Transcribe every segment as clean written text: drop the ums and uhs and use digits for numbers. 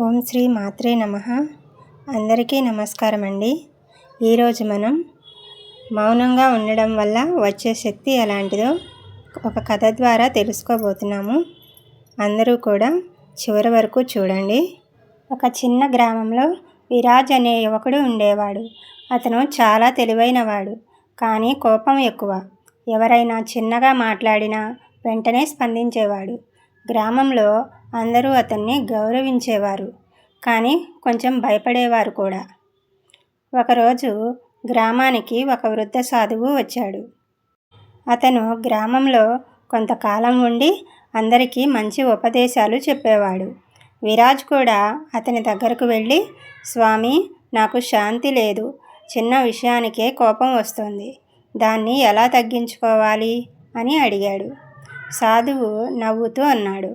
ఓం శ్రీ మాత్రే నమః. అందరికీ నమస్కారం అండి. ఈరోజు మనం మౌనంగా ఉండడం వల్ల వచ్చే శక్తి ఎలాంటిదో ఒక కథ ద్వారా తెలుసుకోబోతున్నాము. అందరూ కూడా చివరి వరకు చూడండి. ఒక చిన్న గ్రామంలో విరాజ్ అనే యువకుడు ఉండేవాడు. అతను చాలా తెలివైనవాడు, కానీ కోపం ఎక్కువ. ఎవరైనా చిన్నగా మాట్లాడినా వెంటనే స్పందించేవాడు. గ్రామంలో అందరూ అతన్ని గౌరవించేవారు, కానీ కొంచెం భయపడేవారు కూడా. ఒకరోజు గ్రామానికి ఒక వృద్ధ సాధువు వచ్చాడు. అతను గ్రామంలో కొంతకాలం ఉండి అందరికీ మంచి ఉపదేశాలు చెప్పేవాడు. విరాజ్ కూడా అతని దగ్గరకు వెళ్ళి, స్వామి, నాకు శాంతి లేదు, చిన్న విషయానికే కోపం వస్తుంది, దాన్ని ఎలా తగ్గించుకోవాలి అని అడిగాడు. సాధువు నవ్వుతూ అన్నాడు,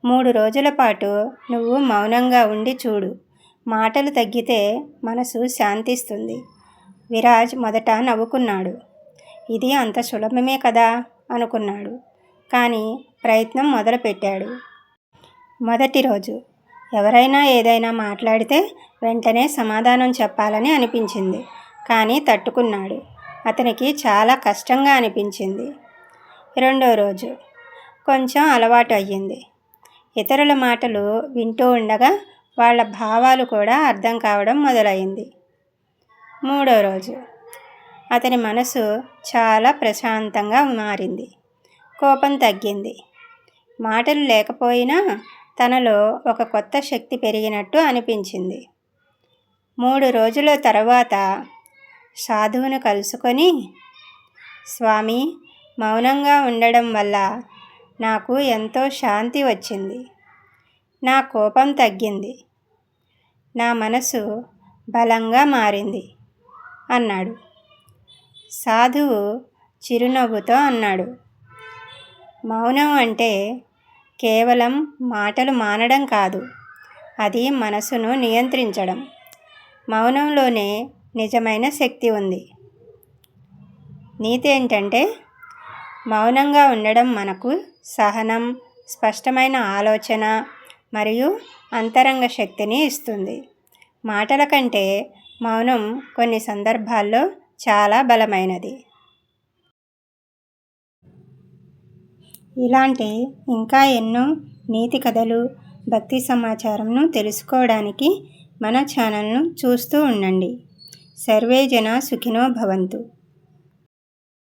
3 రోజుల పాటు నువ్వు మౌనంగా ఉండి చూడు, మాటలు తగ్గితే మనసు శాంతిస్తుంది. విరాజ్ మొదట నవ్వుకున్నాడు. ఇది అంత సులభమే కదా అనుకున్నాడు, కానీ ప్రయత్నం మొదలుపెట్టాడు. మొదటి రోజు ఎవరైనా ఏదైనా మాట్లాడితే వెంటనే సమాధానం చెప్పాలని అనిపించింది, కానీ తట్టుకున్నాడు. అతనికి చాలా కష్టంగా అనిపించింది. రెండో రోజు కొంచెం అలవాటు అయ్యింది. ఇతరుల మాటలు వింటూ ఉండగా వాళ్ళ భావాలు కూడా అర్థం కావడం మొదలైంది. మూడో రోజు అతని మనసు చాలా ప్రశాంతంగా మారింది. కోపం తగ్గింది. మాటలు లేకపోయినా తనలో ఒక కొత్త శక్తి పెరిగినట్టు అనిపించింది. 3 రోజుల తర్వాత సాధువును కలుసుకొని, స్వామి, మౌనంగా ఉండడం వల్ల నాకు ఎంతో శాంతి వచ్చింది. నా కోపం తగ్గింది, నా మనసు బలంగా మారింది అన్నాడు. సాధువు చిరునవ్వుతో అన్నాడు, మౌనం అంటే కేవలం మాటలు మానడం కాదు, అది మనసును నియంత్రించడం. మౌనంలోనే నిజమైన శక్తి ఉంది. నీతి ఏంటంటే, మౌనంగా ఉండడం మనకు సహనం, స్పష్టమైన ఆలోచన మరియు అంతరంగ శక్తిని ఇస్తుంది. మాటల కంటే మౌనం కొన్ని సందర్భాల్లో చాలా బలమైనది. ఇలాంటి ఇంకా ఎన్నో నీతి కథలు, భక్తి సమాచారంను తెలుసుకోవడానికి మన ఛానల్ను చూస్తూ ఉండండి. సర్వే జనా సుఖినో భవంతు.